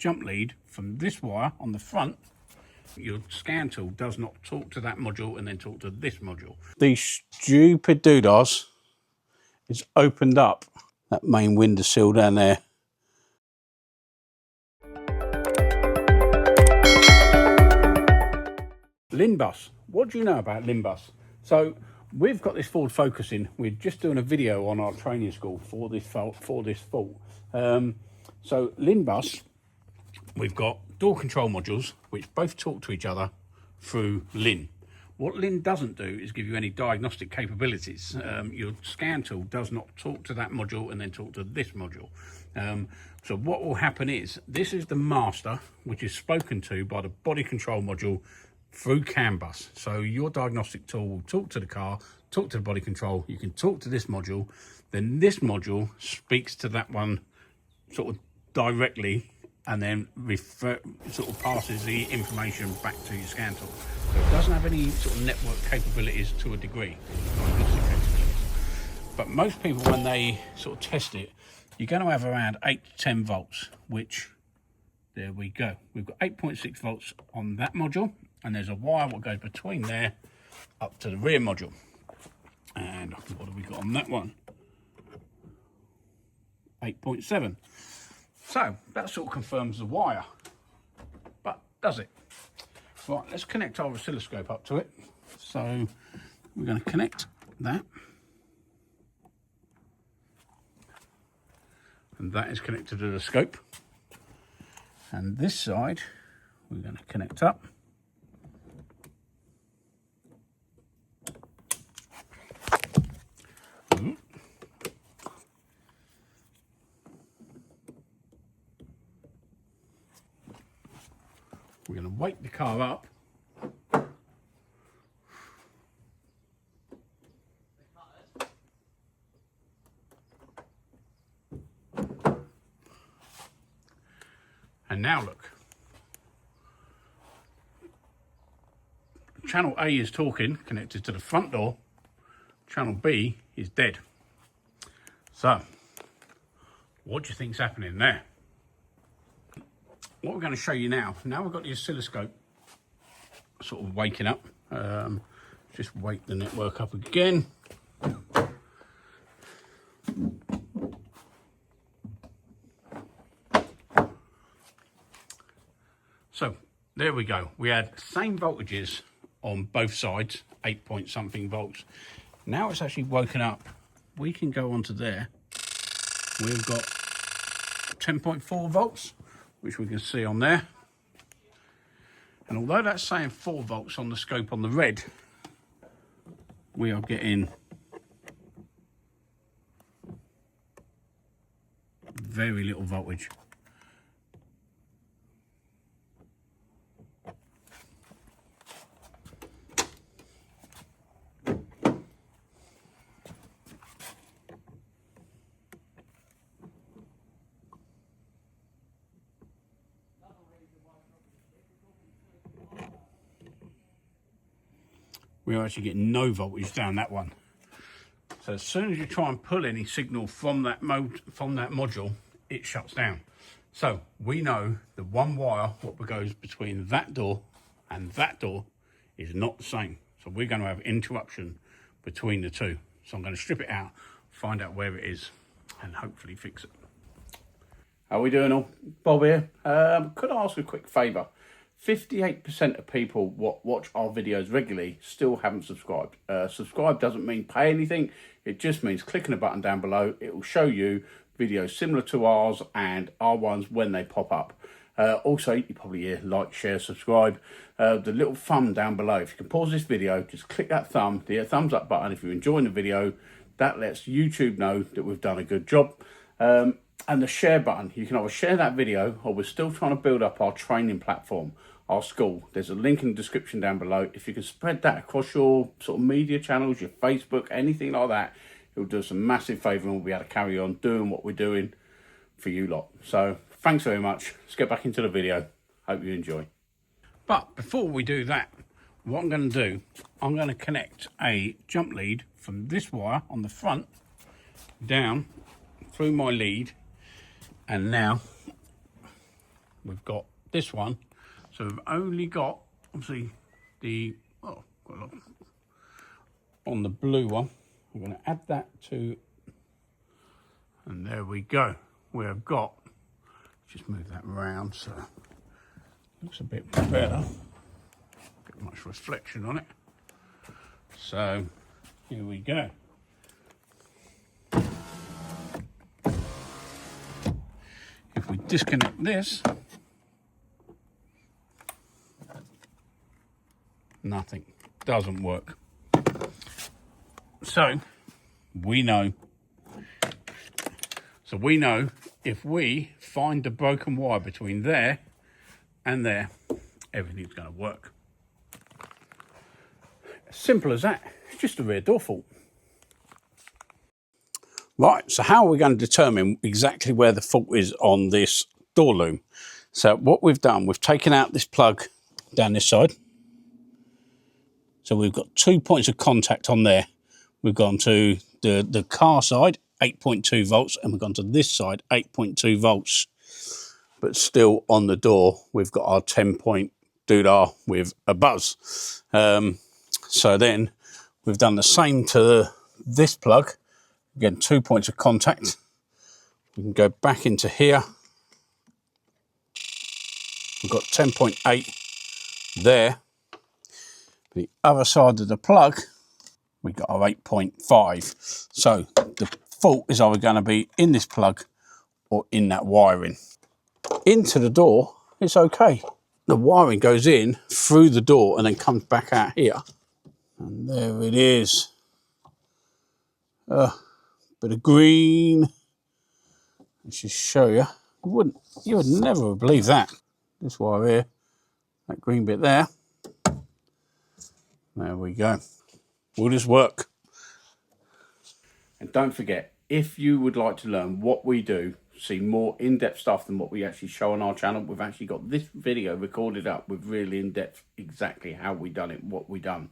jump lead from this wire on the front. Your scan tool does not talk to that module and then talk to this module. These stupid doodahs is opened up that main windowsill down there. LIN Bus. What do you know about LIN Bus? So we've got this forward focusing. We're just doing a video on our training school for this fault. So LIN Bus, we've got door control modules which both talk to each other through LIN. What LIN doesn't do is give you any diagnostic capabilities. Your scan tool does not talk to that module and then talk to this module. So what will happen is, this is the master, which is spoken to by the body control module through CAN bus. So your diagnostic tool will talk to the car, talk to the body control, you can talk to this module, then this module speaks to that one sort of directly, and then sort of passes the information back to your scan tool. So it doesn't have any sort of network capabilities to a degree, diagnostic capabilities. But most people, when they sort of test it, you're going to have around 8 to 10 volts, which, there we go. We've got 8.6 volts on that module, and there's a wire that goes between there up to the rear module. And what have we got on that one? 8.7. So that sort of confirms the wire, but does it? Right, let's connect our oscilloscope up to it. So we're going to connect that. And that is connected to the scope. And this side, we're going to connect up. We're going to wake the car up. And now look. Channel A is talking, connected to the front door. Channel B is dead. So, what do you think's happening there? What we're going to show you now we've got the oscilloscope sort of waking up. Just wake the network up again. So there we go. We had same voltages on both sides, 8 point something volts. Now it's actually woken up. We can go onto there. We've got 10.4 volts. Which we can see on there. And although that's saying 4 volts on the scope on the red, we are getting very little voltage. We're actually getting no voltage down that one. So as soon as you try and pull any signal from that module, it shuts down. So we know the one wire, what goes between that door and that door, is not the same. So we're going to have interruption between the two. So I'm going to strip it out, find out where it is, and hopefully fix it. How are we doing all? Bob here. Could I ask a quick favour? 58% of people watch our videos regularly still haven't subscribed. Subscribe doesn't mean pay anything. It just means clicking a button down below. It will show you videos similar to ours and our ones when they pop up. Also, you probably hear like, share, subscribe. The little thumb down below. If you can pause this video, just click that the thumbs up button. If you're enjoying the video, that lets YouTube know that we've done a good job. And the share button, you can either share that video, or we're still trying to build up our training platform, our school. There's a link in the description down below. If you can spread that across your sort of media channels, your Facebook, anything like that, it'll do us a massive favour, and we'll be able to carry on doing what we're doing for you lot. So thanks very much. Let's get back into the video. Hope you enjoy. But before we do that, what I'm going to do, I'm going to connect a jump lead from this wire on the front down through my lead, and now we've got this one. So we've only got, obviously, the, oh, on the blue one. I'm going to add that to, and there we go. We have got, just move that around so it looks a bit better. Get much reflection on it. So here we go. If we disconnect this, nothing, doesn't work. So we know if we find the broken wire between there and there, everything's going to work. Simple as that. It's just a rear door fault. Right, so how are we going to determine exactly where the fault is on this door loom? So what we've done, we've taken out this plug down this side. So we've got 2 points of contact on there. We've gone to the car side, 8.2 volts, and we've gone to this side, 8.2 volts. But still on the door, we've got our 10-point doodah with a buzz. So then we've done the same to this plug. Again, 2 points of contact. We can go back into here. We've got 10.8 there. The other side of the plug, we got our 8.5. So the fault is either going to be in this plug or in that wiring. Into the door, it's okay. The wiring goes in through the door and then comes back out here. And there it is. Bit of green. Let's just show you. You would never believe that. This wire here, that green bit there. There we go. Will this work? And don't forget, if you would like to learn what we do, see more in-depth stuff than what we actually show on our channel, we've actually got this video recorded up with really in-depth exactly how we done it, what we done.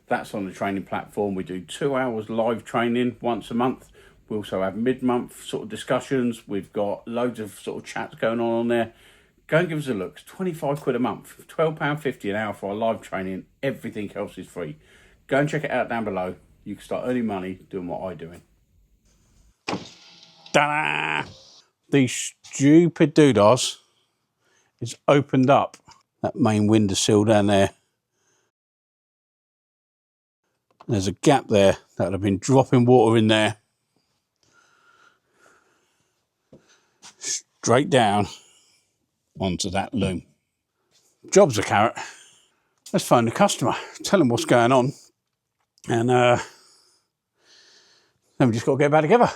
That's on the training platform. We do 2 hours live training once a month. We also have mid-month sort of discussions. We've got loads of sort of chats going on there. Go and give us a look. It's 25 quid a month, £12.50 an hour for our live training. Everything else is free. Go and check it out down below. You can start earning money doing what I'm doing. Ta-da! These stupid doodahs is opened up that main windowsill down there. There's a gap there that would have been dropping water in there. Straight down onto that loom. Job's a carrot. Let's phone the customer, tell him what's going on, and then we just got to get back together.